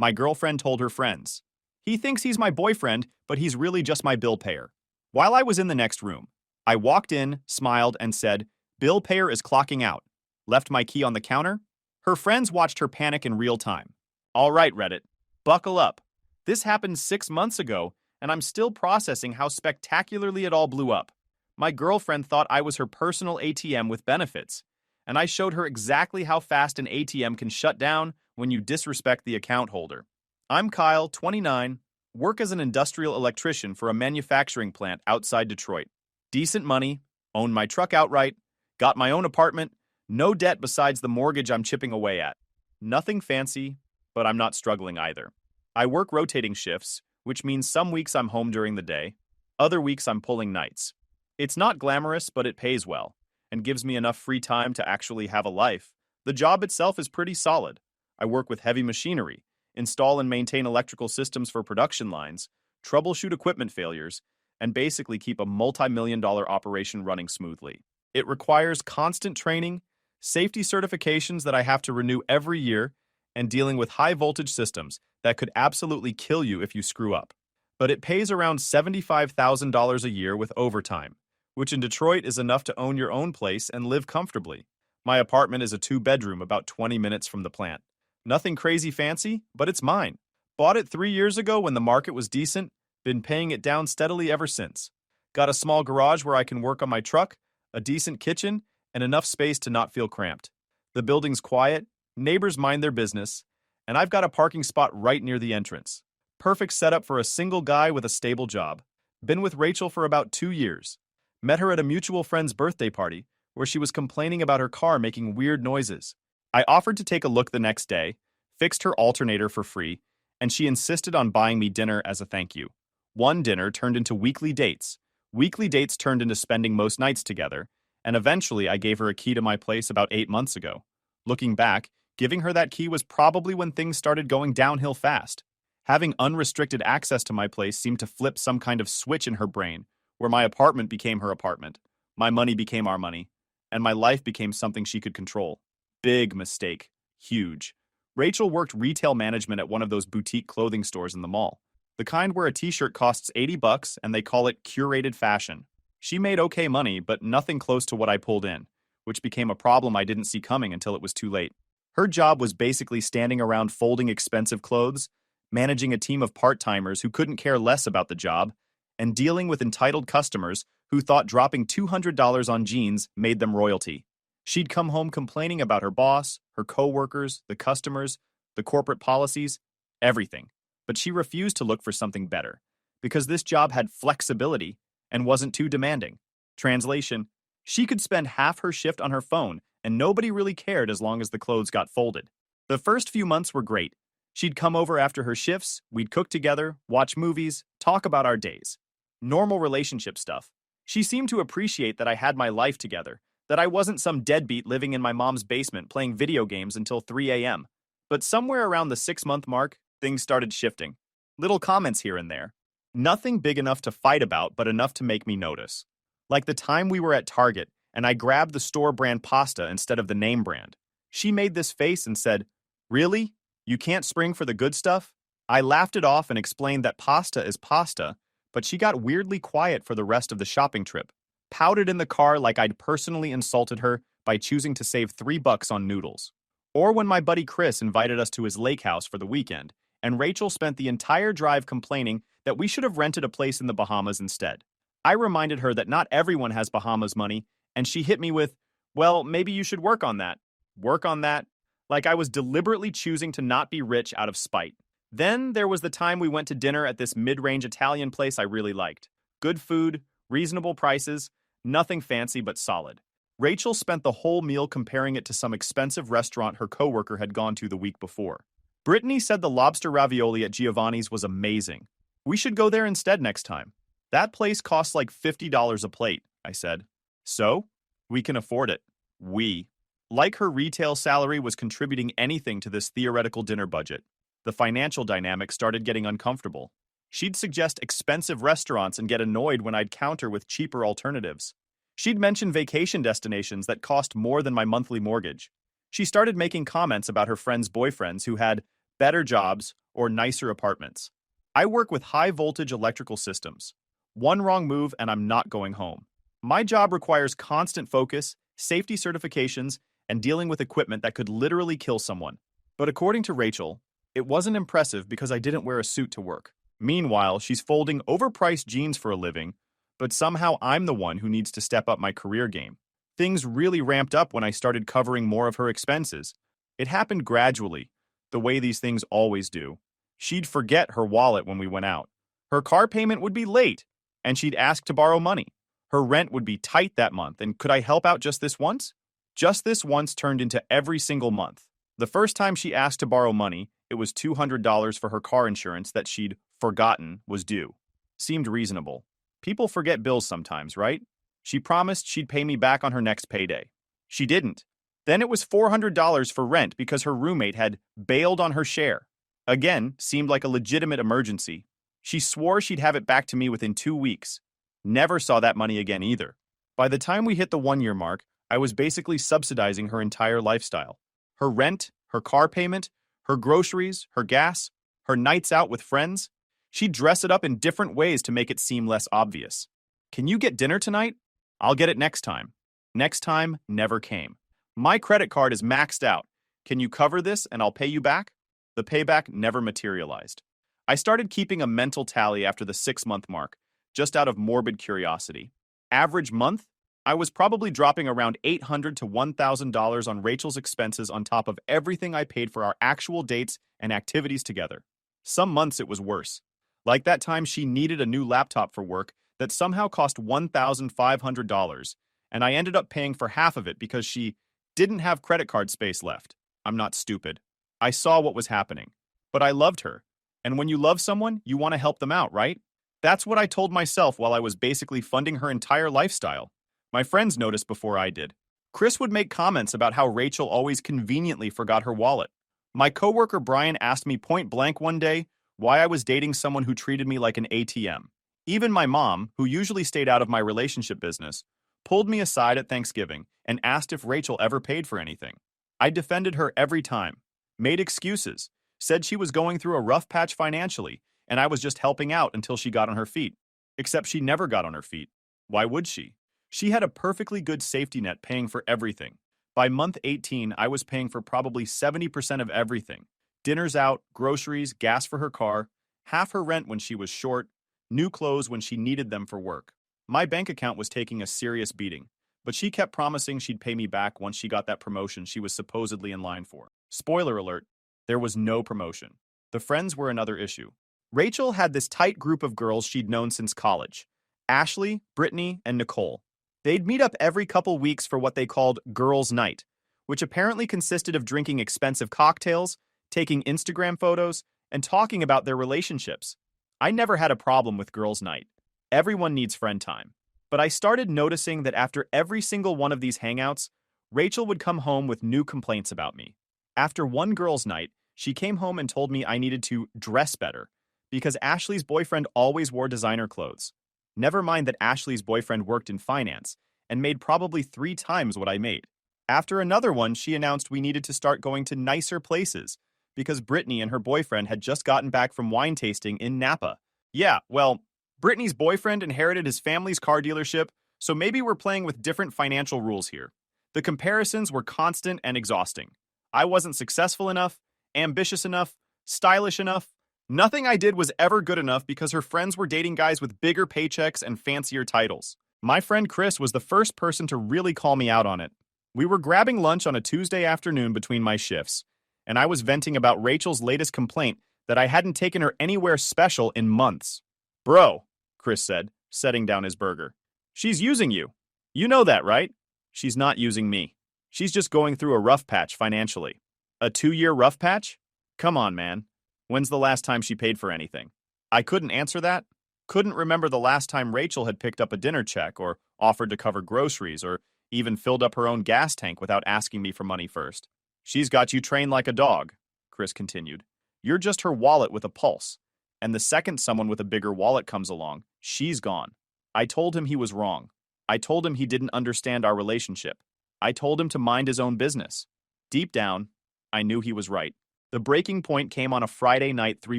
My girlfriend told her friends. He thinks he's my boyfriend, but he's really just my bill payer. While I was in the next room, I walked in, smiled, and said, "Bill payer is clocking out." Left my key on the counter. Her friends watched her panic in real time. All right, Reddit, buckle up. This happened 6 months ago, and I'm still processing how spectacularly it all blew up. My girlfriend thought I was her personal ATM with benefits, and I showed her exactly how fast an ATM can shut down when you disrespect the account holder. I'm Kyle, 29, work as an industrial electrician for a manufacturing plant outside Detroit. Decent money, own my truck outright, got my own apartment, no debt besides the mortgage I'm chipping away at. Nothing fancy, but I'm not struggling either. I work rotating shifts, which means some weeks I'm home during the day, other weeks I'm pulling nights. It's not glamorous, but it pays well and gives me enough free time to actually have a life. The job itself is pretty solid. I work with heavy machinery, install and maintain electrical systems for production lines, troubleshoot equipment failures, and basically keep a multi-million-dollar operation running smoothly. It requires constant training, safety certifications that I have to renew every year, and dealing with high-voltage systems that could absolutely kill you if you screw up. But it pays around $75,000 a year with overtime, which in Detroit is enough to own your own place and live comfortably. My apartment is a 2-bedroom about 20 minutes from the plant. Nothing crazy fancy, but it's mine. Bought it 3 years ago when the market was decent, been paying it down steadily ever since. Got a small garage where I can work on my truck, a decent kitchen, and enough space to not feel cramped. The building's quiet, neighbors mind their business, and I've got a parking spot right near the entrance. Perfect setup for a single guy with a stable job. Been with Rachel for about 2 years. Met her at a mutual friend's birthday party, where she was complaining about her car making weird noises. I offered to take a look the next day, fixed her alternator for free, and she insisted on buying me dinner as a thank you. One dinner turned into weekly dates. Weekly dates turned into spending most nights together, and eventually I gave her a key to my place about 8 months ago. Looking back, giving her that key was probably when things started going downhill fast. Having unrestricted access to my place seemed to flip some kind of switch in her brain, where my apartment became her apartment, my money became our money, and my life became something she could control. Big mistake. Huge. Rachel worked retail management at one of those boutique clothing stores in the mall. The kind where a t-shirt costs $80 and they call it curated fashion. She made okay money, but nothing close to what I pulled in, which became a problem I didn't see coming until it was too late. Her job was basically standing around folding expensive clothes, managing a team of part-timers who couldn't care less about the job, and dealing with entitled customers who thought dropping $200 on jeans made them royalty. She'd come home complaining about her boss, her coworkers, the customers, the corporate policies, everything. But she refused to look for something better, because this job had flexibility and wasn't too demanding. Translation, she could spend half her shift on her phone and nobody really cared as long as the clothes got folded. The first few months were great. She'd come over after her shifts, we'd cook together, watch movies, talk about our days. Normal relationship stuff. She seemed to appreciate that I had my life together, that I wasn't some deadbeat living in my mom's basement playing video games until 3 a.m. But somewhere around the 6-month mark, things started shifting. Little comments here and there. Nothing big enough to fight about, but enough to make me notice. Like the time we were at Target, and I grabbed the store brand pasta instead of the name brand. She made this face and said, "Really? You can't spring for the good stuff?" I laughed it off and explained that pasta is pasta, but she got weirdly quiet for the rest of the shopping trip. Pouted in the car like I'd personally insulted her by choosing to save $3 on noodles. Or when my buddy Chris invited us to his lake house for the weekend, and Rachel spent the entire drive complaining that we should have rented a place in the Bahamas instead. I reminded her that not everyone has Bahamas money, and she hit me with, "Well, maybe you should work on that." Work on that? Like I was deliberately choosing to not be rich out of spite. Then there was the time we went to dinner at this mid-range Italian place I really liked. Good food, reasonable prices, nothing fancy but solid. Rachel spent the whole meal comparing it to some expensive restaurant her coworker had gone to the week before. Brittany said the lobster ravioli at Giovanni's was amazing. We should go there instead next time. That place costs like $50 a plate, I said. So? We can afford it. We. Like her retail salary was contributing anything to this theoretical dinner budget. The financial dynamic started getting uncomfortable. She'd suggest expensive restaurants and get annoyed when I'd counter with cheaper alternatives. She'd mention vacation destinations that cost more than my monthly mortgage. She started making comments about her friends' boyfriends who had better jobs, or nicer apartments. I work with high-voltage electrical systems. One wrong move and I'm not going home. My job requires constant focus, safety certifications, and dealing with equipment that could literally kill someone. But according to Rachel, it wasn't impressive because I didn't wear a suit to work. Meanwhile, she's folding overpriced jeans for a living, but somehow I'm the one who needs to step up my career game. Things really ramped up when I started covering more of her expenses. It happened gradually, the way these things always do. She'd forget her wallet when we went out. Her car payment would be late, and she'd ask to borrow money. Her rent would be tight that month, and could I help out just this once? Just this once turned into every single month. The first time she asked to borrow money, it was $200 for her car insurance that she'd forgotten was due. Seemed reasonable. People forget bills sometimes, right? She promised she'd pay me back on her next payday. She didn't. Then it was $400 for rent because her roommate had bailed on her share. Again, seemed like a legitimate emergency. She swore she'd have it back to me within 2 weeks. Never saw that money again either. By the time we hit the 1-year mark, I was basically subsidizing her entire lifestyle. Her rent, her car payment, her groceries, her gas, her nights out with friends. She'd dress it up in different ways to make it seem less obvious. Can you get dinner tonight? I'll get it next time. Next time never came. My credit card is maxed out. Can you cover this and I'll pay you back? The payback never materialized. I started keeping a mental tally after the 6-month mark, just out of morbid curiosity. Average month? I was probably dropping around $800 to $1,000 on Rachel's expenses on top of everything I paid for our actual dates and activities together. Some months it was worse. Like that time she needed a new laptop for work that somehow cost $1,500, and I ended up paying for half of it because she didn't have credit card space left. I'm not stupid. I saw what was happening. But I loved her. And when you love someone, you want to help them out, right? That's what I told myself while I was basically funding her entire lifestyle. My friends noticed before I did. Chris would make comments about how Rachel always conveniently forgot her wallet. My coworker Brian asked me point blank one day why I was dating someone who treated me like an ATM. Even my mom, who usually stayed out of my relationship business, pulled me aside at Thanksgiving and asked if Rachel ever paid for anything. I defended her every time, made excuses, said she was going through a rough patch financially, and I was just helping out until she got on her feet. Except she never got on her feet. Why would she? She had a perfectly good safety net paying for everything. By month 18, I was paying for probably 70% of everything. Dinners out, groceries, gas for her car, half her rent when she was short, new clothes when she needed them for work. My bank account was taking a serious beating, but she kept promising she'd pay me back once she got that promotion she was supposedly in line for. Spoiler alert, there was no promotion. The friends were another issue. Rachel had this tight group of girls she'd known since college. Ashley, Brittany, and Nicole. They'd meet up every couple weeks for what they called Girls' Night, which apparently consisted of drinking expensive cocktails, taking Instagram photos, and talking about their relationships. I never had a problem with Girls' Night. Everyone needs friend time. But I started noticing that after every single one of these hangouts, Rachel would come home with new complaints about me. After one girls' night, she came home and told me I needed to dress better because Ashley's boyfriend always wore designer clothes. Never mind that Ashley's boyfriend worked in finance and made probably 3 times what I made. After another one, she announced we needed to start going to nicer places because Brittany and her boyfriend had just gotten back from wine tasting in Napa. Yeah, well, Brittany's boyfriend inherited his family's car dealership, so maybe we're playing with different financial rules here. The comparisons were constant and exhausting. I wasn't successful enough, ambitious enough, stylish enough. Nothing I did was ever good enough because her friends were dating guys with bigger paychecks and fancier titles. My friend Chris was the first person to really call me out on it. We were grabbing lunch on a Tuesday afternoon between my shifts, and I was venting about Rachel's latest complaint that I hadn't taken her anywhere special in months. Bro, Chris said, setting down his burger. She's using you. You know that, right? She's not using me. She's just going through a rough patch financially. A 2-year rough patch? Come on, man. When's the last time she paid for anything? I couldn't answer that. Couldn't remember the last time Rachel had picked up a dinner check or offered to cover groceries or even filled up her own gas tank without asking me for money first. She's got you trained like a dog, Chris continued. You're just her wallet with a pulse. And the second someone with a bigger wallet comes along, she's gone. I told him he was wrong. I told him he didn't understand our relationship. I told him to mind his own business. Deep down, I knew he was right. The breaking point came on a Friday night 3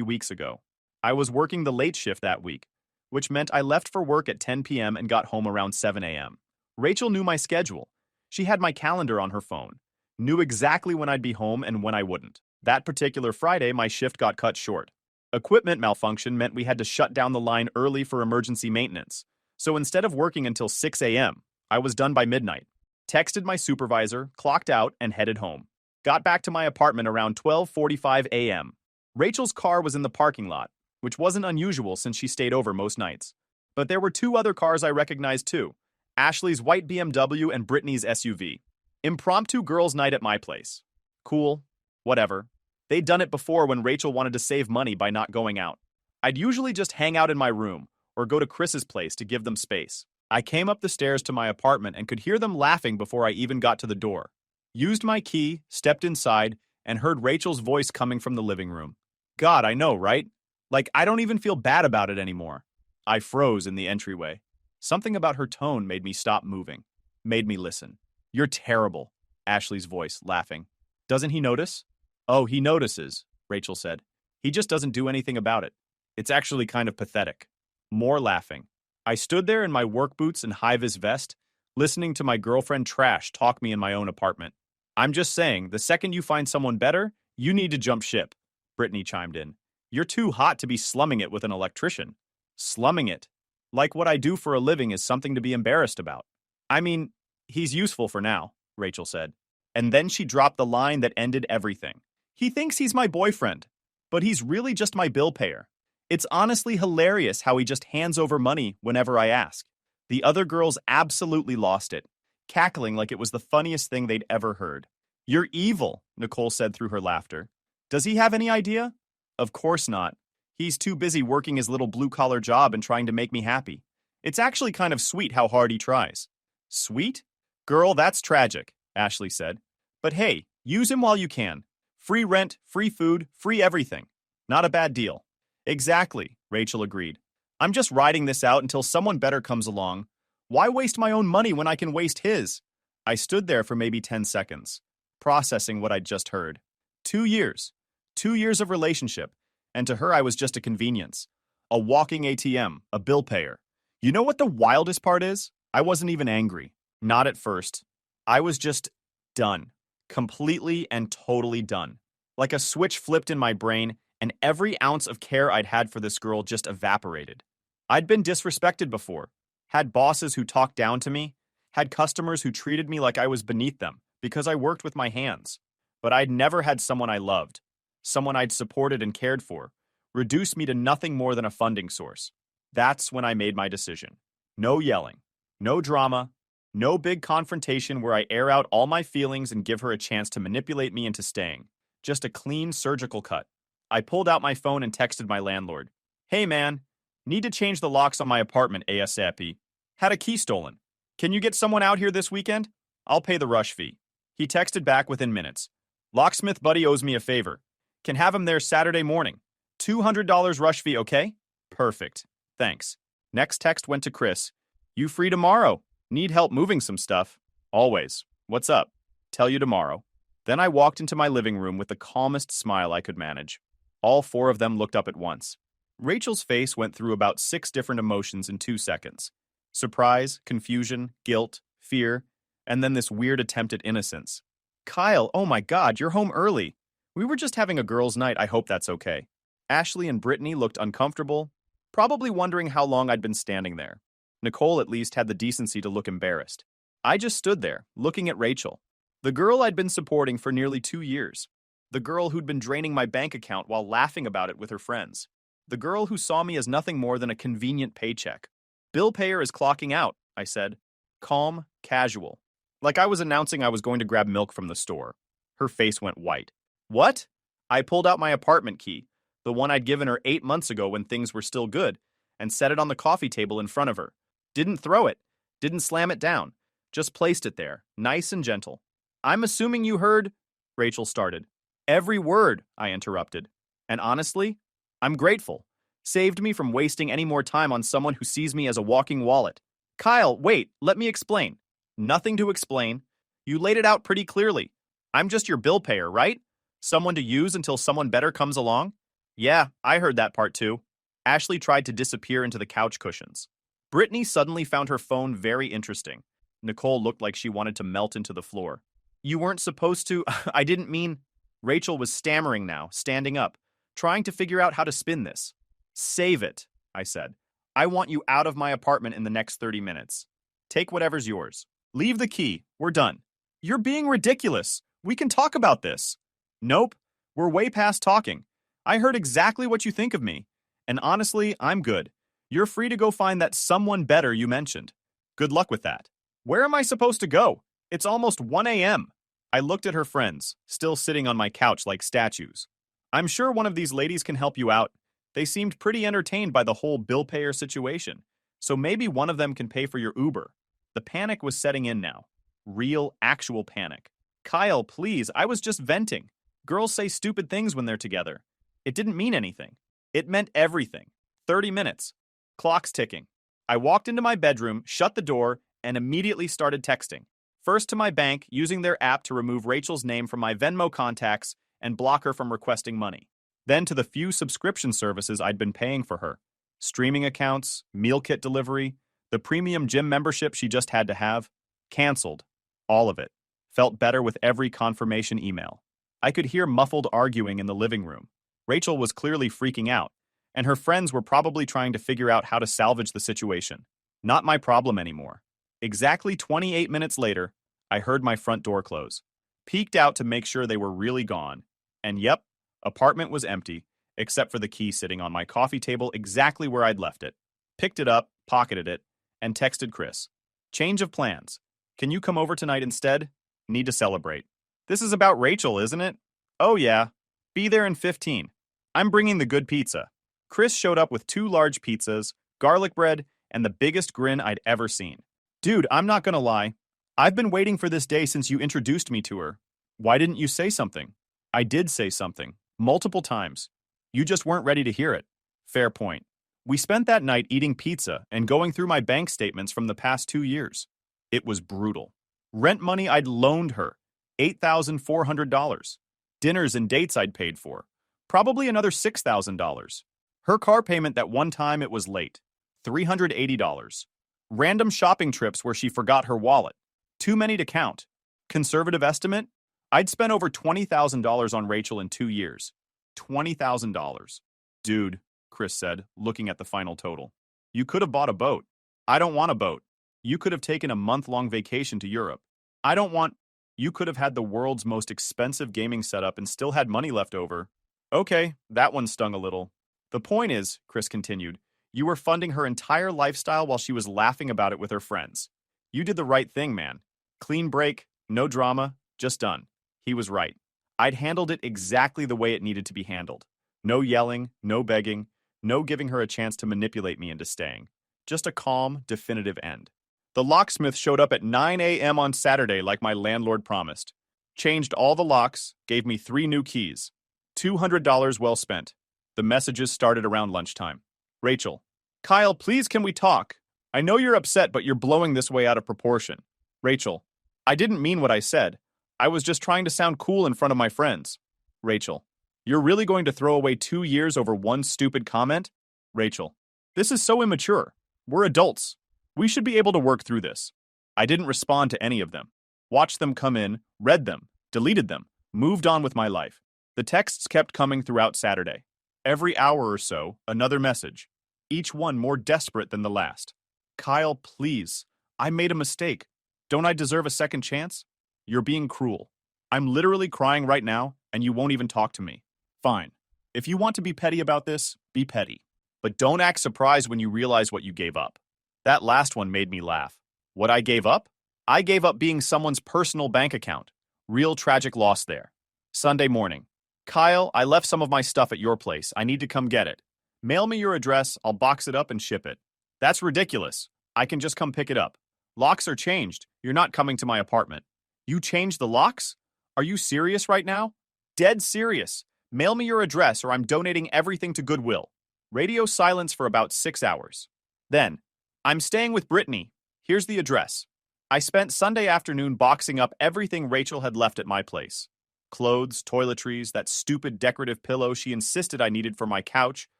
weeks ago. I was working the late shift that week, which meant I left for work at 10 p.m. and got home around 7 a.m. Rachel knew my schedule. She had my calendar on her phone, knew exactly when I'd be home and when I wouldn't. That particular Friday, my shift got cut short. Equipment malfunction meant we had to shut down the line early for emergency maintenance. So instead of working until 6 a.m., I was done by midnight. Texted my supervisor, clocked out, and headed home. Got back to my apartment around 12:45 a.m. Rachel's car was in the parking lot, which wasn't unusual since she stayed over most nights. But there were two other cars I recognized too. Ashley's white BMW and Brittany's SUV. Impromptu girls' night at my place. Cool. Whatever. They'd done it before when Rachel wanted to save money by not going out. I'd usually just hang out in my room or go to Chris's place to give them space. I came up the stairs to my apartment and could hear them laughing before I even got to the door. Used my key, stepped inside, and heard Rachel's voice coming from the living room. God, I know, right? Like, I don't even feel bad about it anymore. I froze in the entryway. Something about her tone made me stop moving, made me listen. You're terrible, Ashley's voice, laughing. Doesn't he notice? Oh, he notices, Rachel said. He just doesn't do anything about it. It's actually kind of pathetic. More laughing. I stood there in my work boots and high-vis vest, listening to my girlfriend Trash talk me in my own apartment. I'm just saying, the second you find someone better, you need to jump ship, Brittany chimed in. You're too hot to be slumming it with an electrician. Slumming it. Like what I do for a living is something to be embarrassed about. I mean, he's useful for now, Rachel said. And then she dropped the line that ended everything. He thinks he's my boyfriend, but he's really just my bill payer. It's honestly hilarious how he just hands over money whenever I ask. The other girls absolutely lost it, cackling like it was the funniest thing they'd ever heard. You're evil, Nicole said through her laughter. Does he have any idea? Of course not. He's too busy working his little blue-collar job and trying to make me happy. It's actually kind of sweet how hard he tries. Sweet? Girl, that's tragic, Ashley said. But hey, use him while you can. Free rent, free food, free everything. Not a bad deal. Exactly, Rachel agreed. I'm just riding this out until someone better comes along. Why waste my own money when I can waste his? I stood there for maybe 10 seconds, processing what I'd just heard. 2 years. 2 years of relationship. And to her, I was just a convenience. A walking ATM, a bill payer. You know what the wildest part is? I wasn't even angry. Not at first. I was just done. Completely and totally done. Like a switch flipped in my brain, and every ounce of care I'd had for this girl just evaporated. I'd been disrespected before, had bosses who talked down to me, had customers who treated me like I was beneath them because I worked with my hands. But I'd never had someone I loved, someone I'd supported and cared for, reduce me to nothing more than a funding source. That's when I made my decision. No yelling, no drama, no big confrontation where I air out all my feelings and give her a chance to manipulate me into staying. Just a clean surgical cut. I pulled out my phone and texted my landlord. Hey man, need to change the locks on my apartment ASAP. Had a key stolen. Can you get someone out here this weekend? I'll pay the rush fee. He texted back within minutes. Locksmith buddy owes me a favor. Can have him there Saturday morning. $200 rush fee, okay? Perfect. Thanks. Next text went to Chris. You free tomorrow? Need help moving some stuff? Always. What's up? Tell you tomorrow. Then I walked into my living room with the calmest smile I could manage. All four of them looked up at once. Rachel's face went through about 6 different emotions in 2 seconds. Surprise, confusion, guilt, fear, and then this weird attempt at innocence. Kyle, oh my God, you're home early. We were just having a girls' night, I hope that's okay. Ashley and Brittany looked uncomfortable, probably wondering how long I'd been standing there. Nicole at least had the decency to look embarrassed. I just stood there, looking at Rachel, the girl I'd been supporting for nearly 2 years. The girl who'd been draining my bank account while laughing about it with her friends. The girl who saw me as nothing more than a convenient paycheck. Bill payer is clocking out, I said. Calm, casual. Like I was announcing I was going to grab milk from the store. Her face went white. What? I pulled out my apartment key, the one I'd given her 8 months ago when things were still good, and set it on the coffee table in front of her. Didn't throw it. Didn't slam it down. Just placed it there, nice and gentle. I'm assuming you heard, Rachel started. Every word, I interrupted. And honestly, I'm grateful. Saved me from wasting any more time on someone who sees me as a walking wallet. Kyle, wait, let me explain. Nothing to explain. You laid it out pretty clearly. I'm just your bill payer, right? Someone to use until someone better comes along? Yeah, I heard that part too. Ashley tried to disappear into the couch cushions. Brittany suddenly found her phone very interesting. Nicole looked like she wanted to melt into the floor. You weren't supposed to. I didn't mean. Rachel was stammering now, standing up, trying to figure out how to spin this. Save it, I said. I want you out of my apartment in the next 30 minutes. Take whatever's yours. Leave the key. We're done. You're being ridiculous. We can talk about this. Nope. We're way past talking. I heard exactly what you think of me. And honestly, I'm good. You're free to go find that someone better you mentioned. Good luck with that. Where am I supposed to go? It's almost 1 a.m. I looked at her friends, still sitting on my couch like statues. I'm sure one of these ladies can help you out. They seemed pretty entertained by the whole bill payer situation, so maybe one of them can pay for your Uber. The panic was setting in now. Real, actual panic. Kyle, please, I was just venting. Girls say stupid things when they're together. It didn't mean anything. It meant everything. 30 minutes. Clock's ticking. I walked into my bedroom, shut the door, and immediately started texting. First to my bank, using their app to remove Rachel's name from my Venmo contacts and block her from requesting money. Then to the few subscription services I'd been paying for her. Streaming accounts, meal kit delivery, the premium gym membership she just had to have. Canceled. All of it. Felt better with every confirmation email. I could hear muffled arguing in the living room. Rachel was clearly freaking out, and her friends were probably trying to figure out how to salvage the situation. Not my problem anymore. Exactly 28 minutes later, I heard my front door close. Peeked out to make sure they were really gone. And yep, apartment was empty, except for the key sitting on my coffee table exactly where I'd left it. Picked it up, pocketed it, and texted Chris. Change of plans. Can you come over tonight instead? Need to celebrate. This is about Rachel, isn't it? Oh yeah. Be there in 15. I'm bringing the good pizza. Chris showed up with 2 large pizzas, garlic bread, and the biggest grin I'd ever seen. Dude, I'm not gonna lie. I've been waiting for this day since you introduced me to her. Why didn't you say something? I did say something. Multiple times. You just weren't ready to hear it. Fair point. We spent that night eating pizza and going through my bank statements from the past 2 years. It was brutal. Rent money I'd loaned her. $8,400. Dinners and dates I'd paid for. Probably another $6,000. Her car payment that one time it was late. $380. Random shopping trips where she forgot her wallet. Too many to count. Conservative estimate? I'd spent over $20,000 on Rachel in 2 years. $20,000. Dude, Chris said, looking at the final total. You could have bought a boat. I don't want a boat. You could have taken a month-long vacation to Europe. I don't want... You could have had the world's most expensive gaming setup and still had money left over. Okay, that one stung a little. The point is, Chris continued, you were funding her entire lifestyle while she was laughing about it with her friends. You did the right thing, man. Clean break, no drama, just done. He was right. I'd handled it exactly the way it needed to be handled. No yelling, no begging, no giving her a chance to manipulate me into staying. Just a calm, definitive end. The locksmith showed up at 9 a.m. on Saturday like my landlord promised. Changed all the locks, gave me 3 new keys. $200 well spent. The messages started around lunchtime. Rachel. Kyle, please can we talk? I know you're upset, but you're blowing this way out of proportion. Rachel. I didn't mean what I said. I was just trying to sound cool in front of my friends. Rachel. You're really going to throw away 2 years over one stupid comment? Rachel. This is so immature. We're adults. We should be able to work through this. I didn't respond to any of them. Watched them come in, read them, deleted them, moved on with my life. The texts kept coming throughout Saturday. Every hour or so, another message. Each one more desperate than the last. Kyle, please. I made a mistake. Don't I deserve a second chance? You're being cruel. I'm literally crying right now, and you won't even talk to me. Fine. If you want to be petty about this, be petty. But don't act surprised when you realize what you gave up. That last one made me laugh. What I gave up? I gave up being someone's personal bank account. Real tragic loss there. Sunday morning. Kyle, I left some of my stuff at your place. I need to come get it. Mail me your address, I'll box it up and ship it. That's ridiculous. I can just come pick it up. Locks are changed. You're not coming to my apartment. You changed the locks? Are you serious right now? Dead serious. Mail me your address or I'm donating everything to Goodwill. Radio silence for about 6 hours. Then, I'm staying with Brittany. Here's the address. I spent Sunday afternoon boxing up everything Rachel had left at my place. Clothes, toiletries, that stupid decorative pillow she insisted I needed for my couch,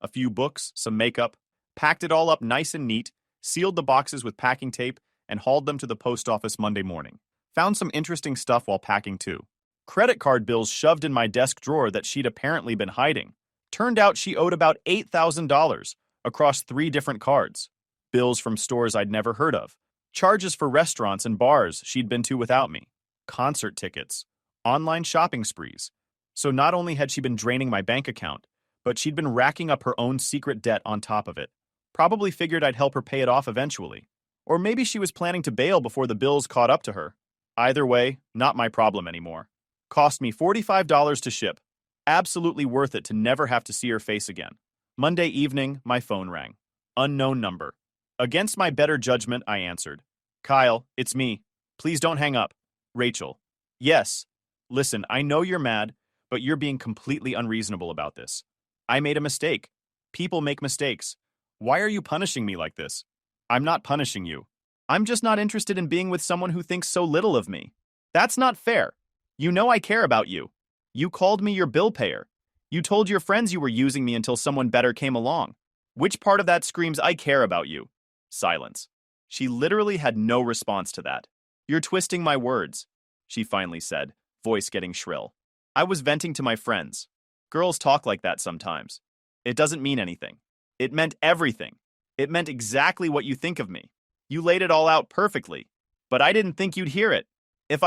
a few books, some makeup. Packed it all up nice and neat, sealed the boxes with packing tape, and hauled them to the post office Monday morning. Found some interesting stuff while packing too. Credit card bills shoved in my desk drawer that she'd apparently been hiding. Turned out she owed about $8,000 across 3 different cards. Bills from stores I'd never heard of. Charges for restaurants and bars she'd been to without me. Concert tickets. Online shopping sprees. So not only had she been draining my bank account, but she'd been racking up her own secret debt on top of it. Probably figured I'd help her pay it off eventually. Or maybe she was planning to bail before the bills caught up to her. Either way, not my problem anymore. Cost me $45 to ship. Absolutely worth it to never have to see her face again. Monday evening, my phone rang. Unknown number. Against my better judgment, I answered. Kyle, it's me. Please don't hang up. Rachel. Yes. Listen, I know you're mad, but you're being completely unreasonable about this. I made a mistake. People make mistakes. Why are you punishing me like this? I'm not punishing you. I'm just not interested in being with someone who thinks so little of me. That's not fair. You know I care about you. You called me your bill payer. You told your friends you were using me until someone better came along. Which part of that screams I care about you? Silence. She literally had no response to that. You're twisting my words, she finally said, voice getting shrill. I was venting to my friends. Girls talk like that sometimes. It doesn't mean anything. It meant everything. It meant exactly what you think of me. You laid it all out perfectly. But I didn't think you'd hear it. If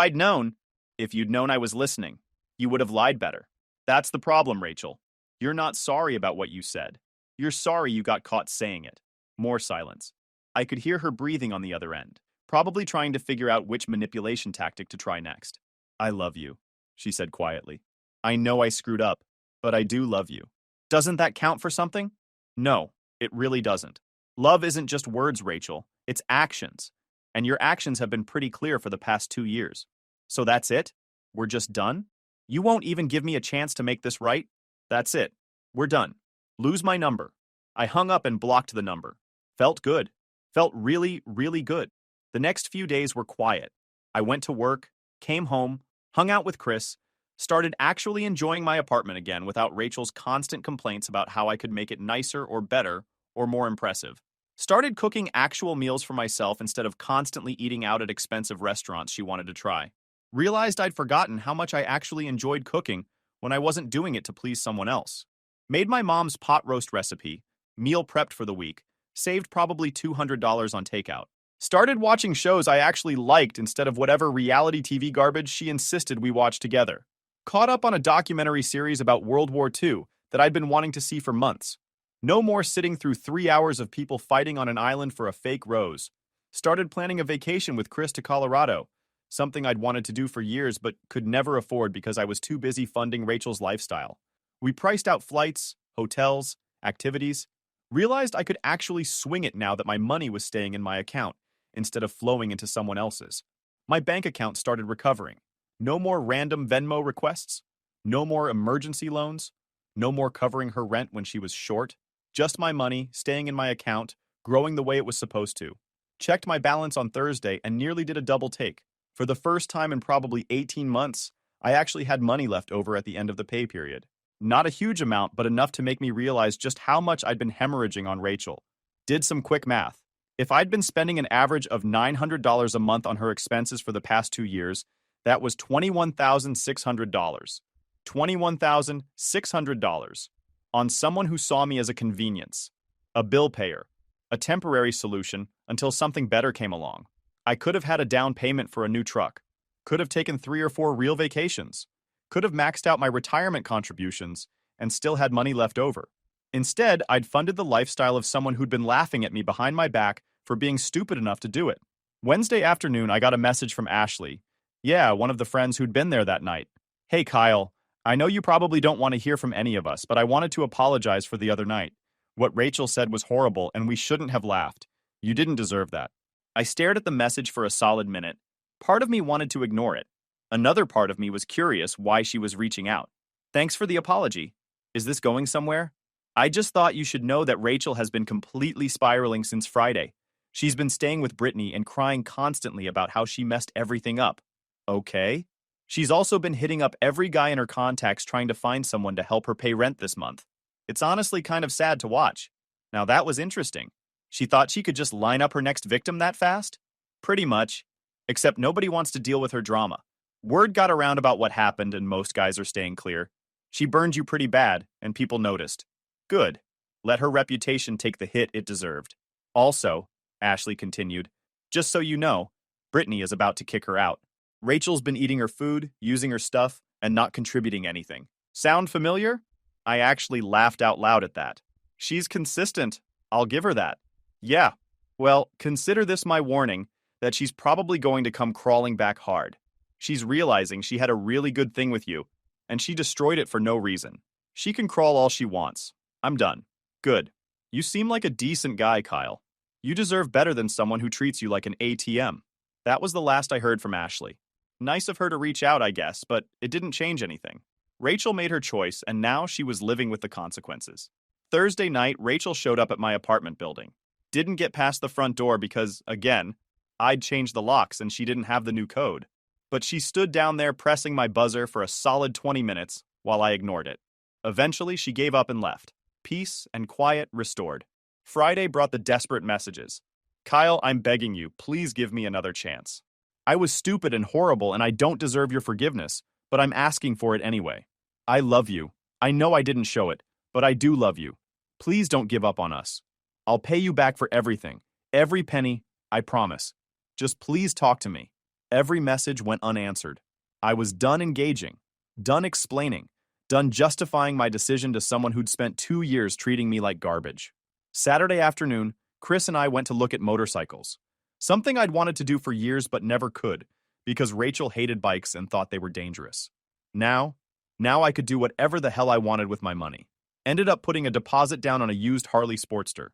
you'd known I was listening, you would have lied better. That's the problem, Rachel. You're not sorry about what you said. You're sorry you got caught saying it. More silence. I could hear her breathing on the other end, probably trying to figure out which manipulation tactic to try next. I love you, she said quietly. I know I screwed up, but I do love you. Doesn't that count for something? No, it really doesn't. Love isn't just words, Rachel. It's actions. And your actions have been pretty clear for the past 2 years. So that's it? We're just done? You won't even give me a chance to make this right? That's it. We're done. Lose my number. I hung up and blocked the number. Felt good. Felt really, really good. The next few days were quiet. I went to work, came home, hung out with Chris, started actually enjoying my apartment again without Rachel's constant complaints about how I could make it nicer or better or more impressive. Started cooking actual meals for myself instead of constantly eating out at expensive restaurants she wanted to try. Realized I'd forgotten how much I actually enjoyed cooking when I wasn't doing it to please someone else. Made my mom's pot roast recipe, meal prepped for the week, saved probably $200 on takeout. Started watching shows I actually liked instead of whatever reality TV garbage she insisted we watch together. Caught up on a documentary series about World War II that I'd been wanting to see for months. No more sitting through 3 hours of people fighting on an island for a fake rose. Started planning a vacation with Chris to Colorado, something I'd wanted to do for years but could never afford because I was too busy funding Rachel's lifestyle. We priced out flights, hotels, activities. Realized I could actually swing it now that my money was staying in my account instead of flowing into someone else's. My bank account started recovering. No more random Venmo requests. No more emergency loans. No more covering her rent when she was short. Just my money staying in my account, growing the way it was supposed to. Checked my balance on Thursday and nearly did a double take. For the first time in probably 18 months, I actually had money left over at the end of the pay period. Not a huge amount, but enough to make me realize just how much I'd been hemorrhaging on Rachel. Did some quick math. If I'd been spending an average of $900 a month on her expenses for the past 2 years, that was $21,600. $21,600 on someone who saw me as a convenience, a bill payer, a temporary solution until something better came along. I could have had a down payment for a new truck, could have taken 3 or 4 real vacations, could have maxed out my retirement contributions and still had money left over. Instead, I'd funded the lifestyle of someone who'd been laughing at me behind my back for being stupid enough to do it. Wednesday afternoon, I got a message from Ashley. Yeah, one of the friends who'd been there that night. Hey, Kyle. I know you probably don't want to hear from any of us, but I wanted to apologize for the other night. What Rachel said was horrible, and we shouldn't have laughed. You didn't deserve that. I stared at the message for a solid minute. Part of me wanted to ignore it. Another part of me was curious why she was reaching out. Thanks for the apology. Is this going somewhere? I just thought you should know that Rachel has been completely spiraling since Friday. She's been staying with Brittany and crying constantly about how she messed everything up. Okay? She's also been hitting up every guy in her contacts trying to find someone to help her pay rent this month. It's honestly kind of sad to watch. Now that was interesting. She thought she could just line up her next victim that fast? Pretty much. Except nobody wants to deal with her drama. Word got around about what happened and most guys are staying clear. She burned you pretty bad, and people noticed. Good. Let her reputation take the hit it deserved. Also, Ashley continued, just so you know, Brittany is about to kick her out. Rachel's been eating her food, using her stuff, and not contributing anything. Sound familiar? I actually laughed out loud at that. She's consistent. I'll give her that. Yeah. Well, consider this my warning that she's probably going to come crawling back hard. She's realizing she had a really good thing with you, and she destroyed it for no reason. She can crawl all she wants. I'm done. Good. You seem like a decent guy, Kyle. You deserve better than someone who treats you like an ATM. That was the last I heard from Ashley. Nice of her to reach out, I guess, but it didn't change anything. Rachel made her choice, and now she was living with the consequences. Thursday night, Rachel showed up at my apartment building. Didn't get past the front door because, again, I'd changed the locks and she didn't have the new code. But she stood down there pressing my buzzer for a solid 20 minutes while I ignored it. Eventually, she gave up and left. Peace and quiet restored. Friday brought the desperate messages. Kyle, I'm begging you, please give me another chance. I was stupid and horrible and I don't deserve your forgiveness, but I'm asking for it anyway. I love you. I know I didn't show it, but I do love you. Please don't give up on us. I'll pay you back for everything. Every penny, I promise. Just please talk to me. Every message went unanswered. I was done engaging, done explaining, done justifying my decision to someone who'd spent 2 years treating me like garbage. Saturday afternoon, Chris and I went to look at motorcycles. Something I'd wanted to do for years but never could, because Rachel hated bikes and thought they were dangerous. Now I could do whatever the hell I wanted with my money. Ended up putting a deposit down on a used Harley Sportster.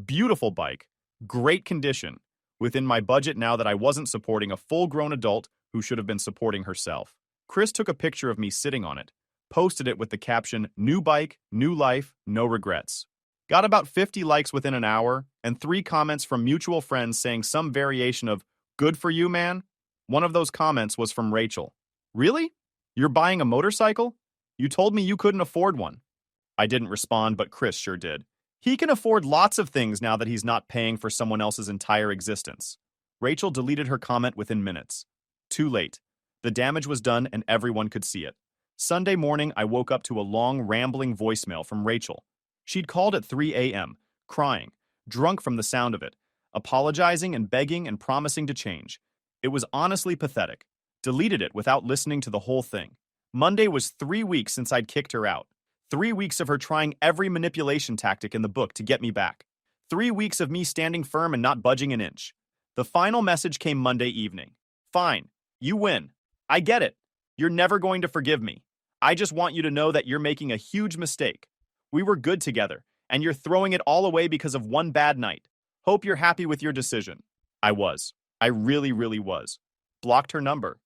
Beautiful bike, great condition, within my budget now that I wasn't supporting a full-grown adult who should have been supporting herself. Chris took a picture of me sitting on it, posted it with the caption, "New bike, new life, no regrets." Got about 50 likes within an hour, and 3 comments from mutual friends saying some variation of, "Good for you, man." One of those comments was from Rachel. "Really? You're buying a motorcycle? You told me you couldn't afford one." I didn't respond, but Chris sure did. He can afford lots of things now that he's not paying for someone else's entire existence. Rachel deleted her comment within minutes. Too late. The damage was done and everyone could see it. Sunday morning, I woke up to a long, rambling voicemail from Rachel. She'd called at 3 a.m., crying, drunk from the sound of it, apologizing and begging and promising to change. It was honestly pathetic. Deleted it without listening to the whole thing. Monday was 3 weeks since I'd kicked her out. 3 weeks of her trying every manipulation tactic in the book to get me back. 3 weeks of me standing firm and not budging an inch. The final message came Monday evening. Fine, you win. I get it. You're never going to forgive me. I just want you to know that you're making a huge mistake. We were good together, and you're throwing it all away because of one bad night. Hope you're happy with your decision. I was. I really, really was. Blocked her number.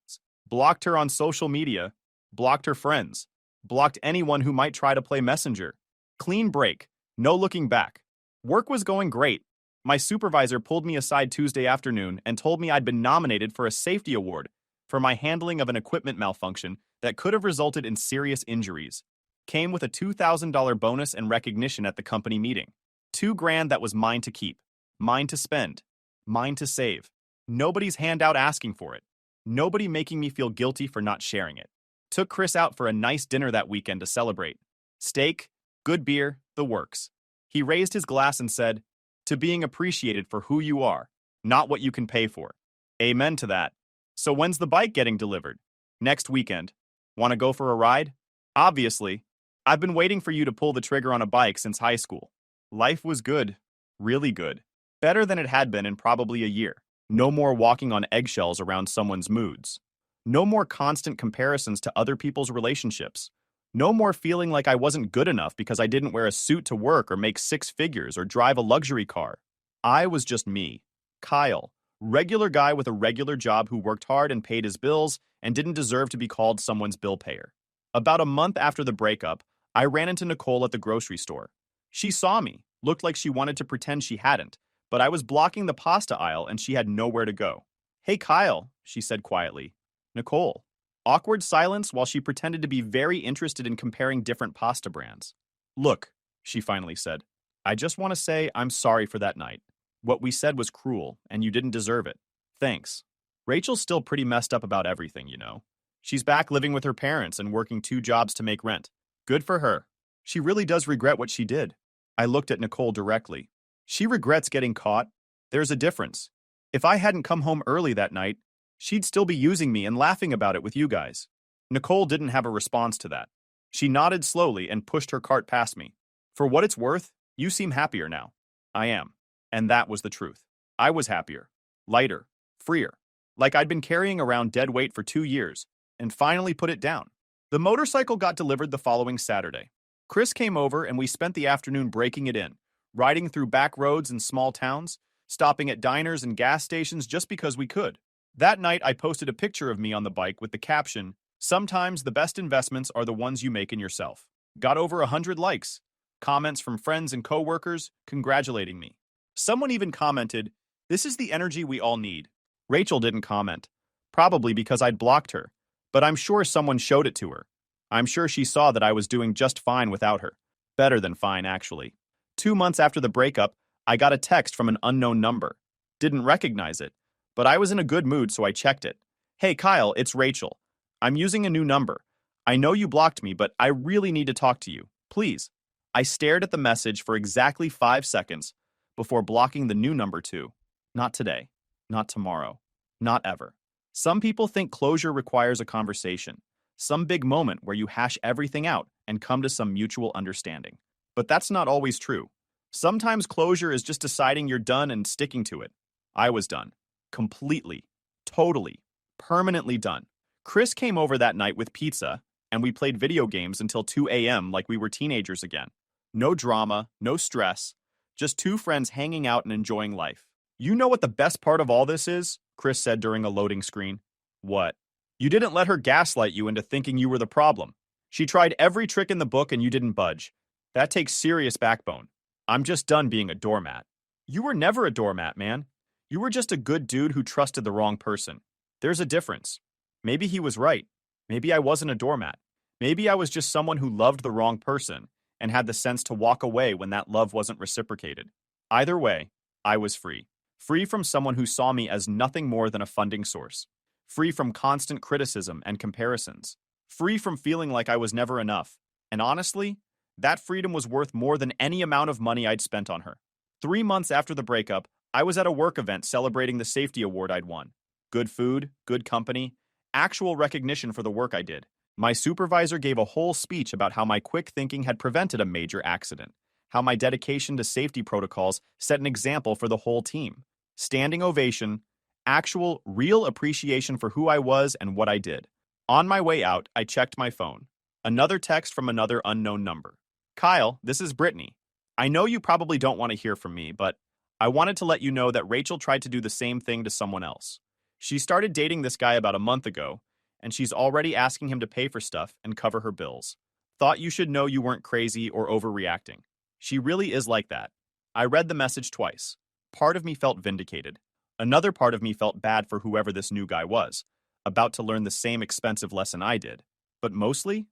Blocked her on social media. Blocked her friends. Blocked anyone who might try to play messenger. Clean break. No looking back. Work was going great. My supervisor pulled me aside Tuesday afternoon and told me I'd been nominated for a safety award for my handling of an equipment malfunction that could have resulted in serious injuries. Came with a $2,000 bonus and recognition at the company meeting. $2,000 that was mine to keep, mine to spend, mine to save. Nobody's handout asking for it. Nobody making me feel guilty for not sharing it. Took Chris out for a nice dinner that weekend to celebrate. Steak, good beer, the works. He raised his glass and said, "To being appreciated for who you are, not what you can pay for." Amen to that. So when's the bike getting delivered? Next weekend. Want to go for a ride? Obviously. I've been waiting for you to pull the trigger on a bike since high school. Life was good. Really good. Better than it had been in probably a year. No more walking on eggshells around someone's moods. No more constant comparisons to other people's relationships. No more feeling like I wasn't good enough because I didn't wear a suit to work or make 6 figures or drive a luxury car. I was just me, Kyle, regular guy with a regular job who worked hard and paid his bills and didn't deserve to be called someone's bill payer. About a month after the breakup, I ran into Nicole at the grocery store. She saw me, looked like she wanted to pretend she hadn't, but I was blocking the pasta aisle and she had nowhere to go. "Hey, Kyle," she said quietly. "Nicole." Awkward silence while she pretended to be very interested in comparing different pasta brands. Look, she finally said, I just want to say I'm sorry for that night. What we said was cruel, and you didn't deserve it. Thanks. Rachel's still pretty messed up about everything, you know. She's back living with her parents and working 2 jobs to make rent. Good for her. She really does regret what she did. I looked at Nicole directly. She regrets getting caught. There's a difference. If I hadn't come home early that night, she'd still be using me and laughing about it with you guys. Nicole didn't have a response to that. She nodded slowly and pushed her cart past me. For what it's worth, you seem happier now. I am. And that was the truth. I was happier, lighter, freer. Like I'd been carrying around dead weight for 2 years, and finally put it down. The motorcycle got delivered the following Saturday. Chris came over and we spent the afternoon breaking it in, riding through back roads and small towns, stopping at diners and gas stations just because we could. That night, I posted a picture of me on the bike with the caption, "Sometimes the best investments are the ones you make in yourself." Got over 100 likes, comments from friends and coworkers congratulating me. Someone even commented, "This is the energy we all need." Rachel didn't comment, probably because I'd blocked her, but I'm sure someone showed it to her. I'm sure she saw that I was doing just fine without her. Better than fine, actually. 2 months after the breakup, I got a text from an unknown number. Didn't recognize it, but I was in a good mood, so I checked it. "Hey, Kyle, it's Rachel. I'm using a new number. I know you blocked me, but I really need to talk to you. Please." I stared at the message for exactly 5 seconds before blocking the new number too. Not today. Not tomorrow. Not ever. Some people think closure requires a conversation, some big moment where you hash everything out and come to some mutual understanding. But that's not always true. Sometimes closure is just deciding you're done and sticking to it. I was done. Completely. Totally. Permanently done. Chris came over that night with pizza, and we played video games until 2 a.m. like we were teenagers again. No drama, no stress, just 2 friends hanging out and enjoying life. "You know what the best part of all this is?" Chris said during a loading screen. "What?" "You didn't let her gaslight you into thinking you were the problem. She tried every trick in the book and you didn't budge. That takes serious backbone. I'm just done being a doormat." "You were never a doormat, man. You were just a good dude who trusted the wrong person. There's a difference. Maybe he was right. Maybe I wasn't a doormat. Maybe I was just someone who loved the wrong person and had the sense to walk away when that love wasn't reciprocated. Either way, I was free. Free from someone who saw me as nothing more than a funding source. Free from constant criticism and comparisons. Free from feeling like I was never enough. And honestly, that freedom was worth more than any amount of money I'd spent on her. 3 months after the breakup, I was at a work event celebrating the safety award I'd won. Good food, good company, actual recognition for the work I did. My supervisor gave a whole speech about how my quick thinking had prevented a major accident, how my dedication to safety protocols set an example for the whole team. Standing ovation, actual, real appreciation for who I was and what I did. On my way out, I checked my phone. Another text from another unknown number. "Kyle, this is Brittany. I know you probably don't want to hear from me, but I wanted to let you know that Rachel tried to do the same thing to someone else. She started dating this guy about a month ago, and she's already asking him to pay for stuff and cover her bills. Thought you should know you weren't crazy or overreacting. She really is like that." I read the message twice. Part of me felt vindicated. Another part of me felt bad for whoever this new guy was, about to learn the same expensive lesson I did. But mostly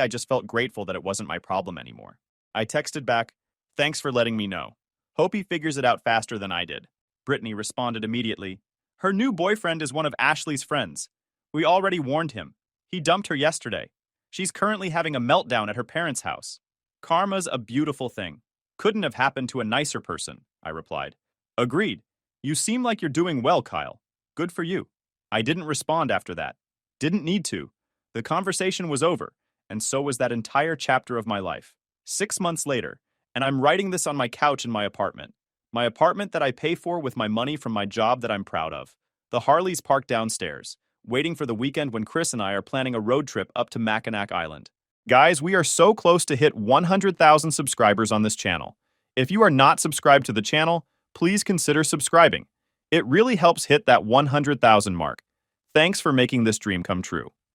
I just felt grateful that it wasn't my problem anymore. I texted back, "Thanks for letting me know. Hope he figures it out faster than I did." Brittany responded immediately, "Her new boyfriend is one of Ashley's friends. We already warned him. He dumped her yesterday. She's currently having a meltdown at her parents' house. Karma's a beautiful thing. Couldn't have happened to a nicer person," I replied. "Agreed. You seem like you're doing well, Kyle. Good for you." I didn't respond after that. Didn't need to. The conversation was over, and so was that entire chapter of my life. 6 months later, and I'm writing this on my couch in my apartment. My apartment that I pay for with my money from my job that I'm proud of. The Harleys parked downstairs, waiting for the weekend when Chris and I are planning a road trip up to Mackinac Island. Guys, we are so close to hit 100,000 subscribers on this channel. If you are not subscribed to the channel, please consider subscribing. It really helps hit that 100,000 mark. Thanks for making this dream come true.